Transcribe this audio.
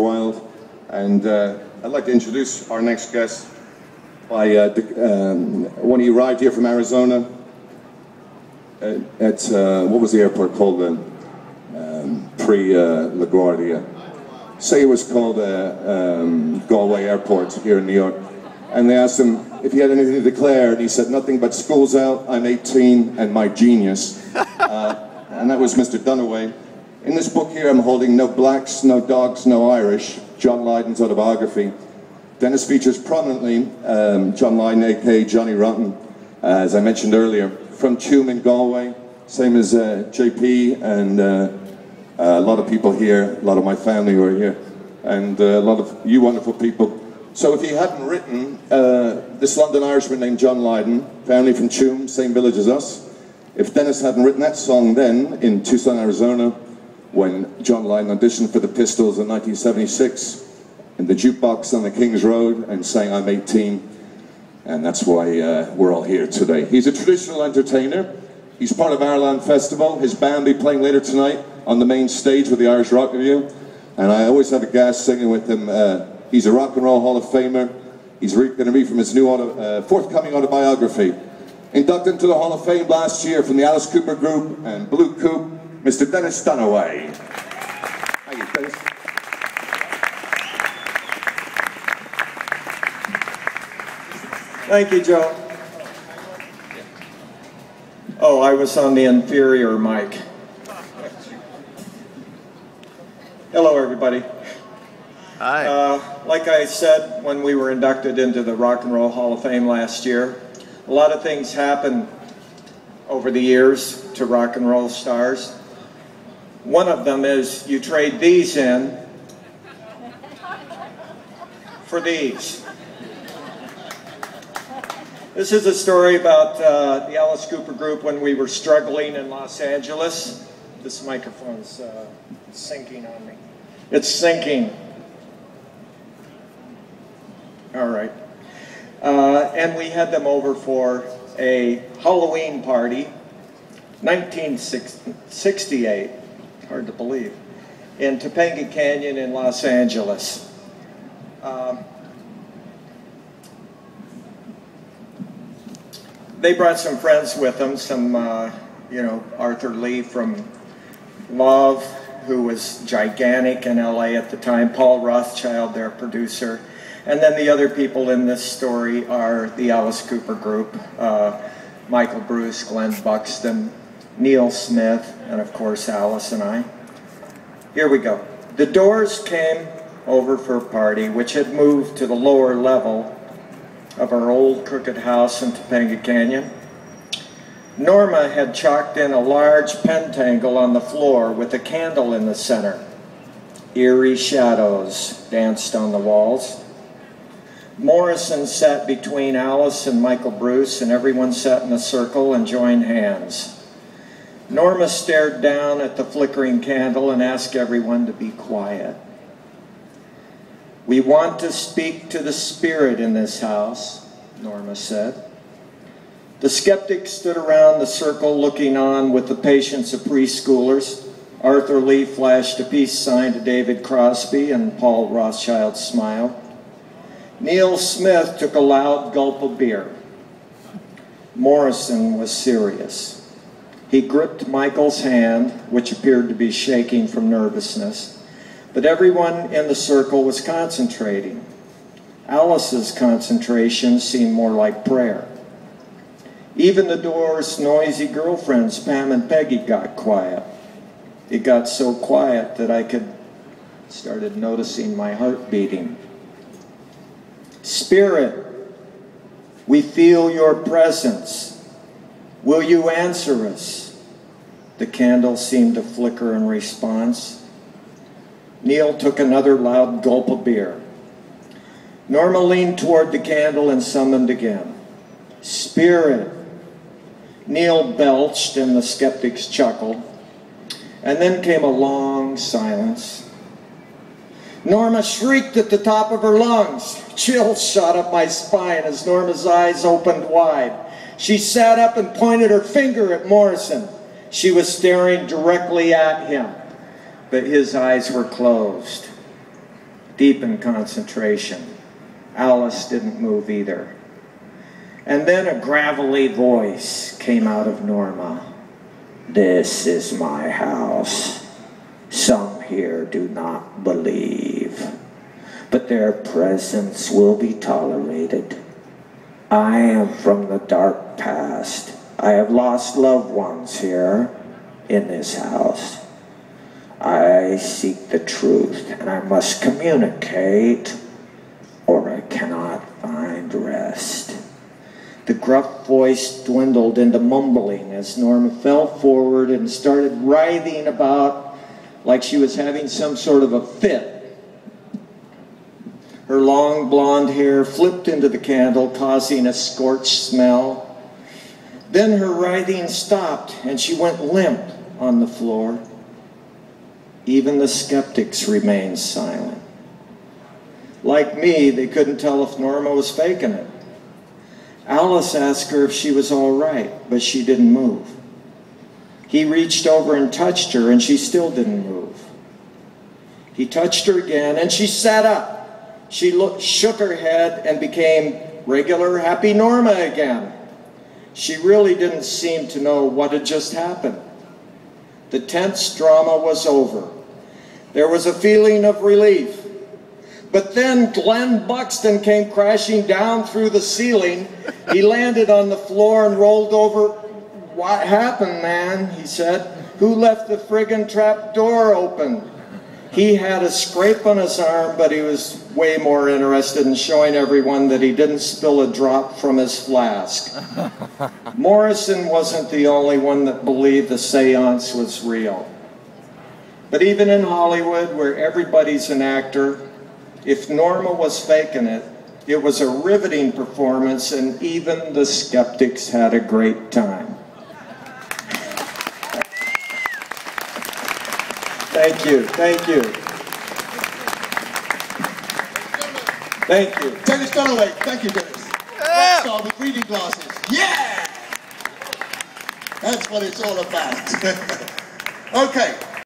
while. And I'd like to introduce our next guest by when he arrived here from Arizona at what was the airport called then? Pre-LaGuardia. Say it was called Galway Airport here in New York. And they asked him if he had anything to declare, and he said, nothing but school's out, I'm 18, and my genius. And that was Mr. Dunaway. In this book here, I'm holding No Blacks, No Dogs, No Irish, John Lydon's autobiography. Dennis features prominently John Lydon, a.k.a. Johnny Rotten, as I mentioned earlier, from Tuam in Galway, same as JP and a lot of people here, a lot of my family who are here, and a lot of you wonderful people. So if he hadn't written this London Irishman named John Lydon, family from Tuam, same village as us, if Dennis hadn't written that song then in Tucson, Arizona, when John Lydon auditioned for the Pistols in 1976 in the jukebox on the King's Road and sang I'm 18, and that's why we're all here today. He's a traditional entertainer. He's part of Ourland Festival. His band will be playing later tonight on the main stage with the Irish Rock Review, and I always have a gas singing with him. He's a Rock and Roll Hall of Famer. He's going to read from his new forthcoming autobiography. Inducted into the Hall of Fame last year from the Alice Cooper Group and Blue Coupe, Mr. Dennis Dunaway. Thank you, Dennis. Thank you, Joe. Oh, I was on the inferior mic. Hello, everybody. Hi. Like I said when we were inducted into the Rock and Roll Hall of Fame last year, a lot of things happened over the years to rock and roll stars. One of them is you trade these in for these. This is a story about the Alice Cooper Group when we were struggling in Los Angeles. This microphone's sinking on me. It's sinking. All right. And we had them over for a Halloween party, 1968, hard to believe, in Topanga Canyon in Los Angeles. They brought some friends with them, some, Arthur Lee from Love, who was gigantic in LA at the time, Paul Rothschild, their producer. And then the other people in this story are the Alice Cooper Group, Michael Bruce, Glenn Buxton, Neil Smith, and of course Alice and I. Here we go. The Doors came over for a party which had moved to the lower level of our old crooked house in Topanga Canyon. Norma had chalked in a large pentangle on the floor with a candle in the center. Eerie shadows danced on the walls. Morrison sat between Alice and Michael Bruce, and everyone sat in a circle and joined hands. Norma stared down at the flickering candle and asked everyone to be quiet. We want to speak to the spirit in this house, Norma said. The skeptics stood around the circle looking on with the patience of preschoolers. Arthur Lee flashed a peace sign to David Crosby, and Paul Rothschild smiled. Neil Smith took a loud gulp of beer. Morrison was serious. He gripped Michael's hand, which appeared to be shaking from nervousness, but everyone in the circle was concentrating. Alice's concentration seemed more like prayer. Even the Doors' noisy girlfriends, Pam and Peggy, got quiet. It got so quiet that I started noticing my heart beating. Spirit, we feel your presence. Will you answer us? The candle seemed to flicker in response. Neil took another loud gulp of beer. Norma leaned toward the candle and summoned again. Spirit. Neil belched and the skeptics chuckled. And then came a long silence. Norma shrieked at the top of her lungs. Chills shot up my spine as Norma's eyes opened wide. She sat up and pointed her finger at Morrison. She was staring directly at him, but his eyes were closed. deep in concentration. Alice didn't move either. And then a gravelly voice came out of Norma. "This is my house. Some here do not believe, but their presence will be tolerated. I am from the dark past. I have lost loved ones here in this house. I seek the truth, and I must communicate, or I cannot find rest." The gruff voice dwindled into mumbling as Norma fell forward and started writhing about like she was having some sort of a fit. Her long blonde hair flipped into the candle, causing a scorched smell. Then her writhing stopped, and she went limp on the floor. Even the skeptics remained silent. Like me, they couldn't tell if Norma was faking it. Alice asked her if she was all right, but she didn't move. He reached over and touched her, and she still didn't move. He touched her again, and she sat up. She shook her head and became regular, happy Norma again. She really didn't seem to know what had just happened. The tense drama was over. There was a feeling of relief. But then Glenn Buxton came crashing down through the ceiling. He landed on the floor and rolled over. "What happened, man?" he said. "Who left the friggin' trap door open?" He had a scrape on his arm, but he was way more interested in showing everyone that he didn't spill a drop from his flask. Morrison wasn't the only one that believed the seance was real. But even in Hollywood, where everybody's an actor, if Norma was faking it, it was a riveting performance, and even the skeptics had a great time. Thank you, thank you. Thank you. Dennis Dunaway, thank you, Dennis. Rock star with reading glasses. Yeah! That's what it's all about. Okay.